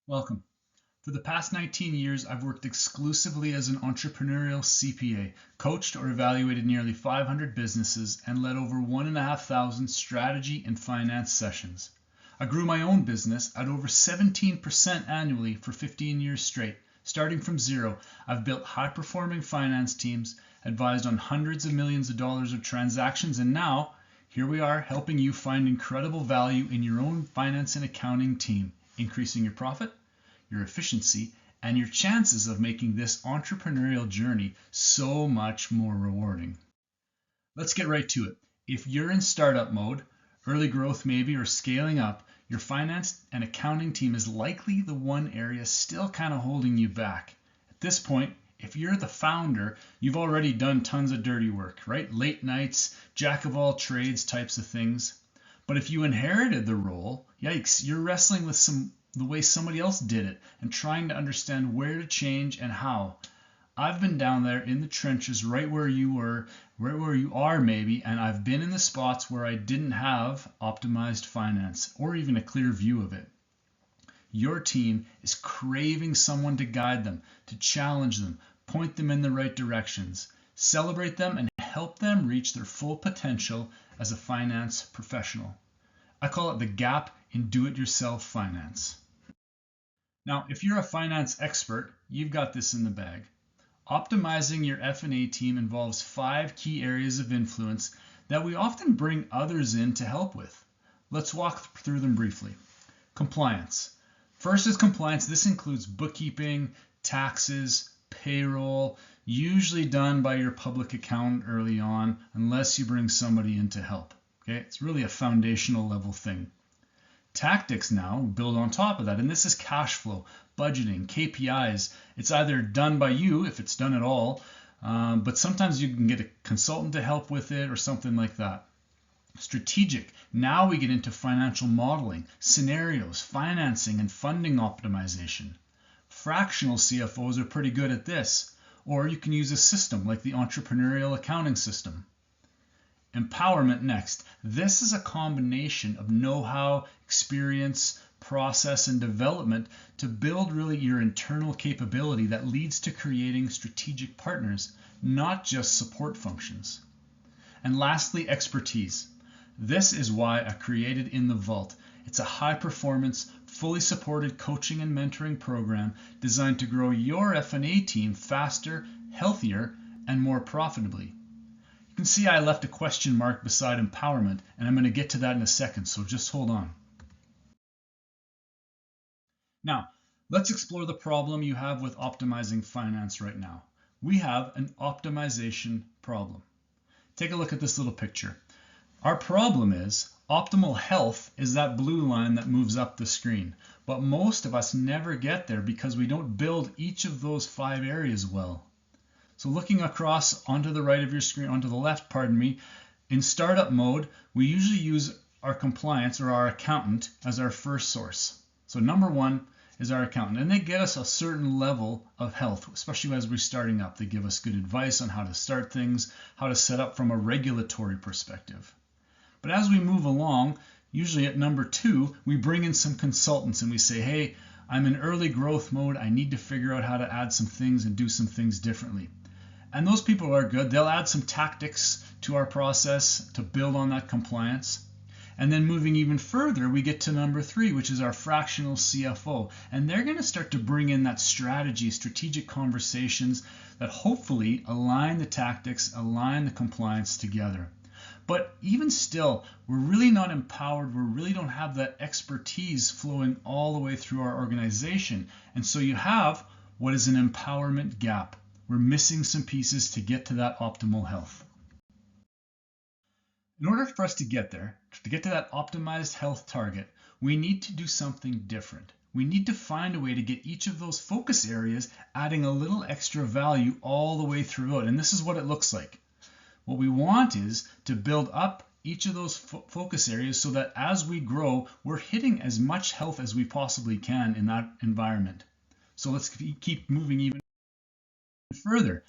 Welcome. For the past 19 years, I've worked exclusively as an entrepreneurial CPA, coached or evaluated nearly 500 businesses, and led over 1,500 strategy and finance sessions. I grew my own business at over 17% annually for 15 years straight. Starting from zero, I've built high-performing finance teams, advised on hundreds of millions of dollars of transactions, and now, here we are helping you find incredible value in your own finance and accounting team, increasing your profit, your efficiency, and your chances of making this entrepreneurial journey so much more rewarding. Let's get right to it. If you're in startup mode, early growth maybe, or scaling up, your finance and accounting team is likely the one area still kind of holding you back. At this point, if you're the founder, you've already done tons of dirty work, right? Late nights, jack of all trades types of things. But if you inherited the role, yikes, you're wrestling with the way somebody else did it and trying to understand where to change and how. I've been down there in the trenches right where you were, right where you are maybe, and I've been in the spots where I didn't have optimized finance or even a clear view of it. Your team is craving someone to guide them, to challenge them, point them in the right directions, celebrate them, and help them reach their full potential as a finance professional. I call it the gap in do-it-yourself finance. Now, if you're a finance expert, you've got this in the bag. Optimizing your F&A team involves 5 key areas of influence that we often bring others in to help with. Let's walk through them briefly. Compliance. First is compliance. This includes bookkeeping, taxes, payroll, usually done by your public accountant early on, unless you bring somebody in to help. Okay, it's really a foundational level thing. Tactics now build on top of that, and this is cash flow, budgeting, KPIs. It's either done by you, if it's done at all, but sometimes you can get a consultant to help with it or something like that. Strategic. Now we get into financial modeling, scenarios, financing, and funding optimization. Fractional CFOs are pretty good at this, or you can use a system like the entrepreneurial accounting system. Empowerment next. This is a combination of know-how, experience, process, and development to build really your internal capability that leads to creating strategic partners, not just support functions. And lastly, expertise. This is why I created In the Vault. It's a high-performance, fully supported coaching and mentoring program designed to grow your F&A team faster, healthier, and more profitably. You can see I left a question mark beside empowerment, and I'm going to get to that in a second, so just hold on. Now, let's explore the problem you have with optimizing finance right now. We have an optimization problem. Take a look at this little picture. Our problem is optimal health is that blue line that moves up the screen, but most of us never get there because we don't build each of those 5 areas well. So looking across onto the right of your screen, onto the left, pardon me, in startup mode, we usually use our compliance or our accountant as our first source. So number 1 is our accountant, and they get us a certain level of health, especially as we're starting up. They give us good advice on how to start things, how to set up from a regulatory perspective. But as we move along, usually at number 2, we bring in some consultants and we say, hey, I'm in early growth mode. I need to figure out how to add some things and do some things differently. And those people are good. They'll add some tactics to our process to build on that compliance. And then moving even further, we get to number 3, which is our fractional CFO. And they're going to start to bring in that strategy, strategic conversations that hopefully align the tactics, align the compliance together. But even still, we're really not empowered. We really don't have that expertise flowing all the way through our organization. And so you have what is an empowerment gap. We're missing some pieces to get to that optimal health. In order for us to get there, to get to that optimized health target, we need to do something different. We need to find a way to get each of those focus areas adding a little extra value all the way throughout. And this is what it looks like. What we want is to build up each of those focus areas so that as we grow, we're hitting as much health as we possibly can in that environment. So let's keep moving even further.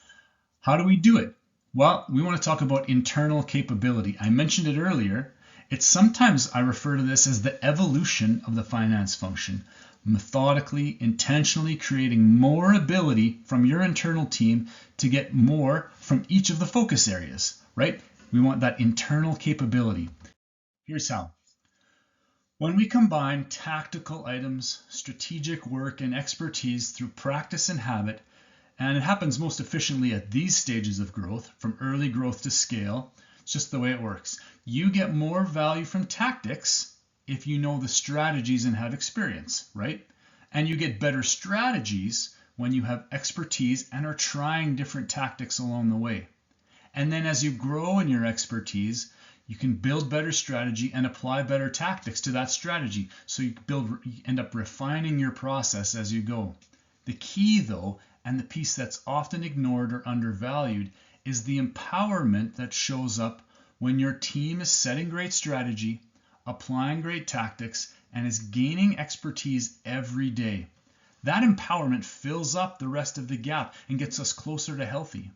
How do we do it? Well, we want to talk about internal capability. I mentioned it earlier. It's sometimes I refer to this as the evolution of the finance function, methodically, intentionally creating more ability from your internal team to get more from each of the focus areas, right? We want that internal capability. Here's how. When we combine tactical items, strategic work, and expertise through practice and habit, and it happens most efficiently at these stages of growth, from early growth to scale, it's just the way it works. You get more value from tactics if you know the strategies and have experience, right? And you get better strategies when you have expertise and are trying different tactics along the way. And then as you grow in your expertise, you can build better strategy and apply better tactics to that strategy. So you end up refining your process as you go. The key though, and the piece that's often ignored or undervalued, is the empowerment that shows up when your team is setting great strategy, applying great tactics, and is gaining expertise every day. That empowerment fills up the rest of the gap and gets us closer to healthy.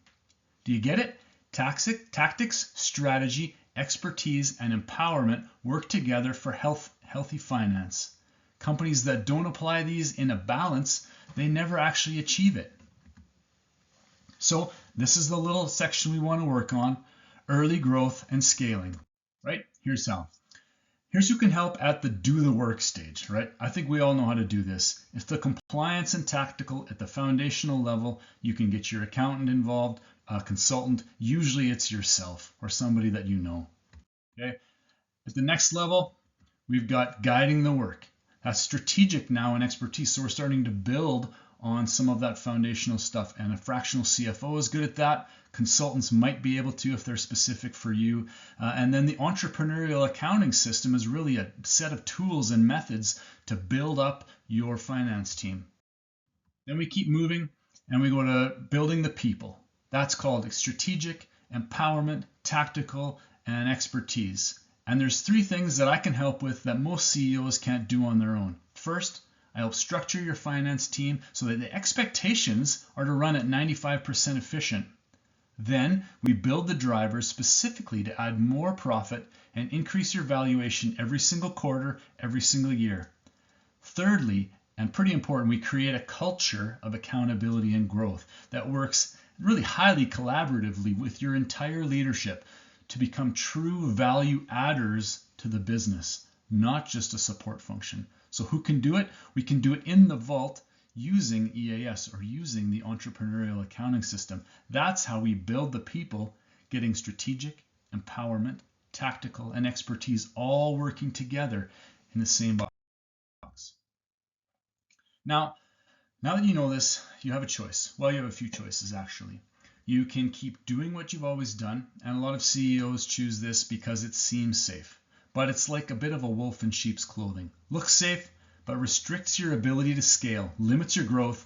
Do you get it? Tactics, strategy, expertise, and empowerment work together for healthy finance. Companies that don't apply these in a balance, they never actually achieve it. So this is the little section we want to work on, early growth and scaling, right? Here's how. Here's who can help at the do the work stage, right? I think we all know how to do this. It's the compliance and tactical at the foundational level. You can get your accountant involved, a consultant. Usually it's yourself or somebody that you know. Okay. At the next level, we've got guiding the work. That's strategic now and expertise. So we're starting to build on some of that foundational stuff. And a fractional CFO is good at that. Consultants might be able to if they're specific for you. And then the entrepreneurial accounting system is really a set of tools and methods to build up your finance team. Then we keep moving and we go to building the people. That's called strategic, empowerment, tactical, and expertise. And there's three things that I can help with that most CEOs can't do on their own. First, I help structure your finance team so that the expectations are to run at 95% efficient. Then we build the drivers specifically to add more profit and increase your valuation every single quarter, every single year. Thirdly, and pretty important, we create a culture of accountability and growth that works really highly collaboratively with your entire leadership to become true value adders to the business, not just a support function. So who can do it? We can do it in the vault using EAS or using the entrepreneurial accounting system. That's how we build the people, getting strategic, empowerment, tactical, and expertise all working together in the same box. Now that you know this, you have a choice. Well, you have a few choices actually. You can keep doing what you've always done, and a lot of CEOs choose this because it seems safe. But it's like a bit of a wolf in sheep's clothing. Looks safe, but restricts your ability to scale, limits your growth,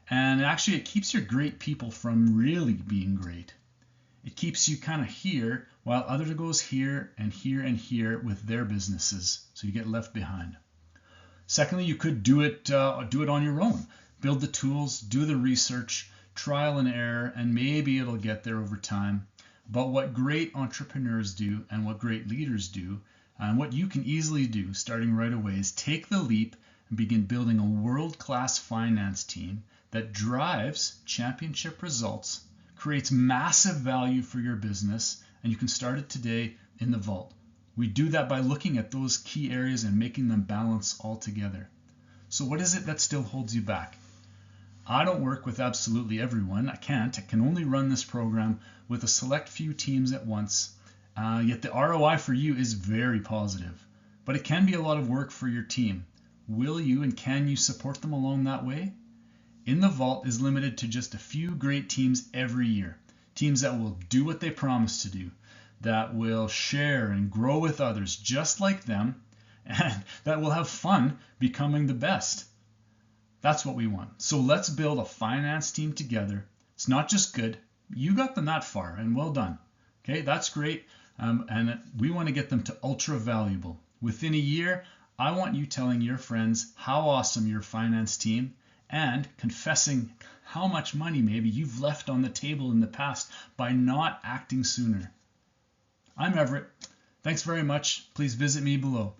and actually it keeps your great people from really being great. It keeps you kind of here while others goes here and here and here with their businesses, so you get left behind. Secondly, you could do it on your own. Build the tools, do the research, trial and error, and maybe it'll get there over time. But what great entrepreneurs do and what great leaders do, and what you can easily do starting right away, is take the leap and begin building a world-class finance team that drives championship results, creates massive value for your business, and you can start it today in the vault. We do that by looking at those key areas and making them balance all together. So what is it that still holds you back? I don't work with absolutely everyone. I can't. I can only run this program with a select few teams at once. Yet the ROI for you is very positive. But it can be a lot of work for your team. Will you and can you support them along that way? In the Vault is limited to just a few great teams every year. Teams that will do what they promise to do, that will share and grow with others just like them, and that will have fun becoming the best. That's what we want. So let's build a finance team together. It's not just good. You got them that far, and well done. Okay, that's great. And we want to get them to ultra valuable. Within a year, I want you telling your friends how awesome your finance team and confessing how much money maybe you've left on the table in the past by not acting sooner. I'm Everett. Thanks very much. Please visit me below.